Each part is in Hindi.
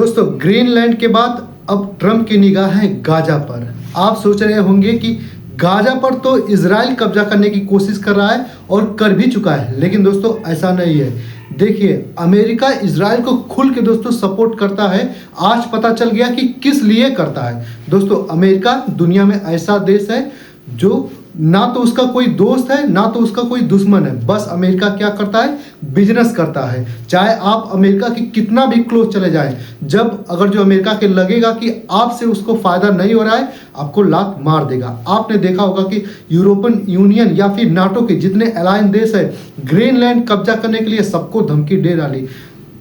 दोस्तों ग्रीनलैंड के बाद अब ट्रम्प की निगाह है गाजा पर। आप सोच रहे होंगे कि गाजा पर तो इजराइल कब्जा करने की कोशिश कर रहा है और कर भी चुका है, लेकिन दोस्तों ऐसा नहीं है। देखिए, अमेरिका इजराइल को खुल के दोस्तों सपोर्ट करता है। आज पता चल गया कि किस लिए करता है। दोस्तों अमेरिका दुनिया में ऐसा देश है जो ना तो उसका कोई दोस्त है ना तो उसका कोई दुश्मन है। बस अमेरिका क्या करता है, बिजनेस करता है। चाहे आप अमेरिका के कितना भी क्लोज चले जाएं, जब अगर जो अमेरिका के लगेगा कि आपसे उसको फायदा नहीं हो रहा है, आपको लात मार देगा। आपने देखा होगा कि यूरोपियन यूनियन या फिर नाटो के जितने अलायंस देश है, ग्रीनलैंड कब्जा करने के लिए सबको धमकी दे डाली।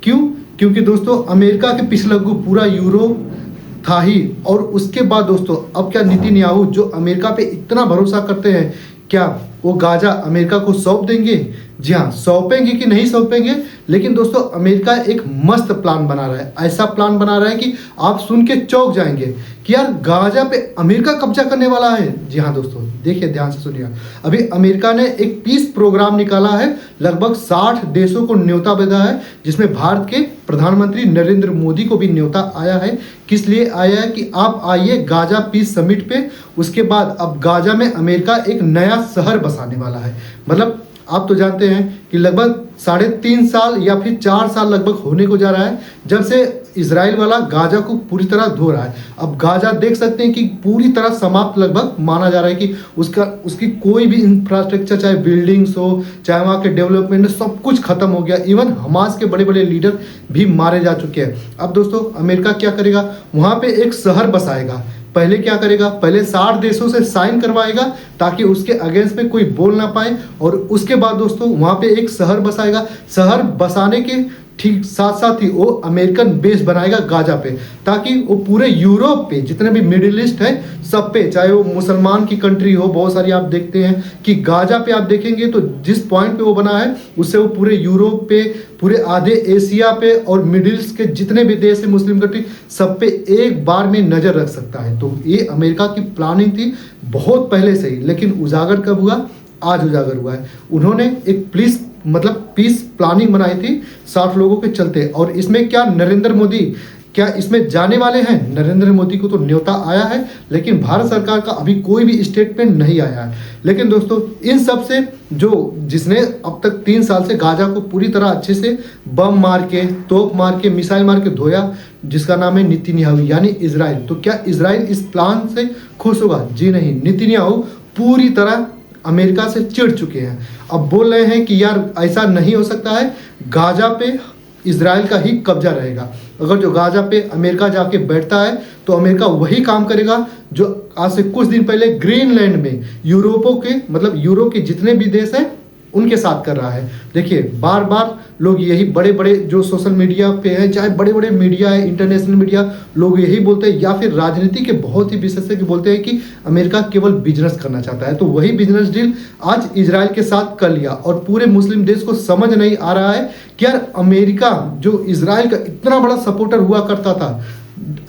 क्यों? क्योंकि दोस्तों अमेरिका के पिछलग्गू पूरा यूरोप था ही। और उसके बाद दोस्तों अब क्या नेतन्याहू जो अमेरिका पे इतना भरोसा करते हैं, क्या वो गाजा अमेरिका को सौंप देंगे? जी हाँ, सौंपेंगे कि नहीं सौंपेंगे। लेकिन दोस्तों अमेरिका एक मस्त प्लान बना रहा है। ऐसा प्लान बना रहा है कि आप सुन के चौंक जाएंगे कि यार गाजा पे अमेरिका कब्जा करने वाला है। जी हाँ दोस्तों, देखिए ध्यान से सुनिए। अभी अमेरिका ने एक पीस प्रोग्राम निकाला है, लगभग 60 देशों को न्योता भेजा है, जिसमें भारत के प्रधानमंत्री नरेंद्र मोदी को भी न्योता आया है। किस लिए आया है कि आप आइए गाजा पीस समिट पे। उसके बाद अब गाजा में अमेरिका एक नया शहर बसाने वाला है। मतलब आप तो जानते हैं कि लगभग 3.5 साल या फिर 4 साल लगभग होने को जा रहा है जब से इजराइल वाला गाजा को पूरी तरह धो रहा है। अब गाजा देख सकते हैं कि पूरी तरह समाप्त लगभग माना जा रहा है कि उसकी कोई भी इंफ्रास्ट्रक्चर, चाहे बिल्डिंग्स हो चाहे वहाँ के डेवलपमेंट, सब कुछ खत्म हो गया। इवन हमास के बड़े बड़े लीडर भी मारे जा चुके हैं। अब दोस्तों अमेरिका क्या करेगा, वहाँ पे एक शहर बसाएगा। पहले क्या करेगा, पहले 60 देशों से साइन करवाएगा ताकि उसके अगेंस्ट में कोई बोल ना पाए। और उसके बाद दोस्तों वहाँ पे एक शहर बसाएगा। शहर बसाने के ठीक साथ साथ ही वो अमेरिकन बेस बनाएगा गाजा पे, ताकि वो पूरे यूरोप पे जितने भी मिडिल ईस्ट है सब पे, चाहे वो मुसलमान की कंट्री हो, बहुत सारी आप देखते हैं कि गाजा पे आप देखेंगे तो जिस पॉइंट पे वो बना है उससे वो पूरे यूरोप पे, पूरे आधे एशिया पे और मिडिल ईस्ट के जितने भी देश है मुस्लिम कंट्री, सब पे एक बार में नज़र रख सकता है। तो ये अमेरिका की प्लानिंग थी बहुत पहले से ही, लेकिन उजागर कब हुआ? आज उजागर हुआ है। उन्होंने एक पीस प्लानिंग बनाई थी 60 लोगों के चलते। और इसमें क्या नरेंद्र मोदी क्या इसमें जाने वाले हैं? नरेंद्र मोदी को तो न्योता आया है, लेकिन भारत सरकार का अभी कोई भी स्टेटमेंट नहीं आया है। लेकिन दोस्तों इन सब से जिसने अब तक 3 साल से गाजा को पूरी तरह अच्छे से बम मार के, तोप मार के, मिसाइल मार के धोया, जिसका नाम है नेतन्याहू यानी इजराइल। तो क्या इजराइल इस प्लान से खुश होगा? जी नहीं। नेतन्याहू पूरी तरह अमेरिका से चिढ़ चुके हैं। अब बोल रहे हैं कि यार ऐसा नहीं हो सकता है, गाजा पे इजराइल का ही कब्जा रहेगा। अगर जो गाजा पे अमेरिका जाके बैठता है तो अमेरिका वही काम करेगा जो आज से कुछ दिन पहले ग्रीनलैंड में यूरोप के जितने भी देश हैं उनके साथ कर रहा है। देखिए बार बार लोग यही बड़े बड़े जो सोशल मीडिया पे हैं, चाहे बड़े बड़े मीडिया है, इंटरनेशनल मीडिया, लोग यही बोलते हैं, या फिर राजनीति के बहुत ही विशेषज्ञ बोलते हैं कि अमेरिका केवल बिजनेस करना चाहता है। तो वही बिजनेस डील आज इजराइल के साथ कर लिया। और पूरे मुस्लिम देश को समझ नहीं आ रहा है कि यार अमेरिका जो इजराइल का इतना बड़ा सपोर्टर हुआ करता था,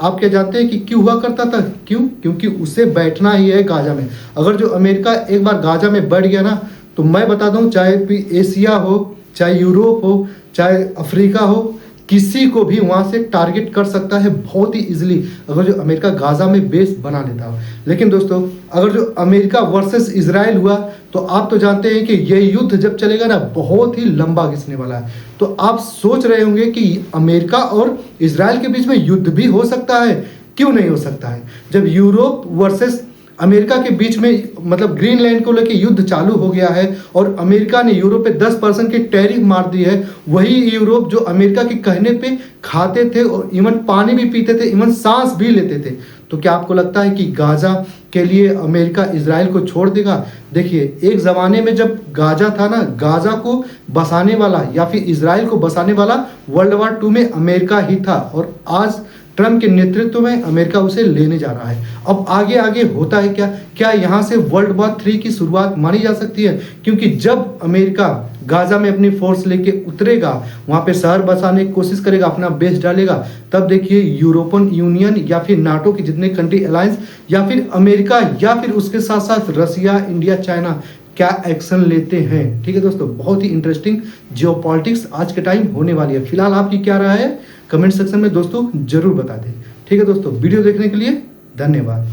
आप क्या जानते हैं कि क्यों हुआ करता था? क्योंकि उसे बैठना ही है गाजा में। अगर जो अमेरिका एक बार गाजा में बैठ गया ना, तो मैं बता दूं, चाहे एशिया हो, चाहे यूरोप हो, चाहे अफ्रीका हो, किसी को भी वहाँ से टारगेट कर सकता है बहुत ही इजीली, अगर जो अमेरिका गाजा में बेस बना लेता हो। लेकिन दोस्तों अगर जो अमेरिका वर्सेस इजराइल हुआ तो आप तो जानते हैं कि ये युद्ध जब चलेगा ना बहुत ही लंबा घिसने वाला है। तो आप सोच रहे होंगे कि अमेरिका और इजराइल के बीच में युद्ध भी हो सकता है। क्यों नहीं हो सकता है? जब यूरोप वर्सेस अमेरिका के बीच में ग्रीनलैंड को लेकर युद्ध चालू हो गया है और अमेरिका ने यूरोप पे 10% की टैरिफ मार दी है, वही यूरोप जो अमेरिका के कहने पे खाते थे और इवन पानी भी पीते थे, इवन सांस भी लेते थे। तो क्या आपको लगता है कि गाजा के लिए अमेरिका इजराइल को छोड़ देगा? देखिए एक ज़माने में जब गाजा था ना, गाजा को बसाने वाला या फिर इजराइल को बसाने वाला वर्ल्ड वार 2 में अमेरिका ही था। और आज ट्रम्प के नेतृत्व में अमेरिका उसे लेने जा रहा है। अब आगे आगे होता है क्या यहाँ से वर्ल्ड वॉर 3 की शुरुआत मानी जा सकती है? क्योंकि जब अमेरिका गाजा में अपनी फोर्स लेके उतरेगा, वहाँ पे शहर बसाने की कोशिश करेगा, अपना बेस डालेगा, तब देखिए यूरोपियन यूनियन या फिर नाटो के जितने कंट्री अलायंस या फिर अमेरिका या फिर उसके साथ साथ रसिया, इंडिया, चाइना, क्या एक्शन लेते हैं। ठीक है दोस्तों, बहुत ही इंटरेस्टिंग जियोपॉलिटिक्स आज के टाइम होने वाली है। फिलहाल आपकी क्या राय है कमेंट सेक्शन में दोस्तों जरूर बता दें। ठीक है दोस्तों, वीडियो देखने के लिए धन्यवाद।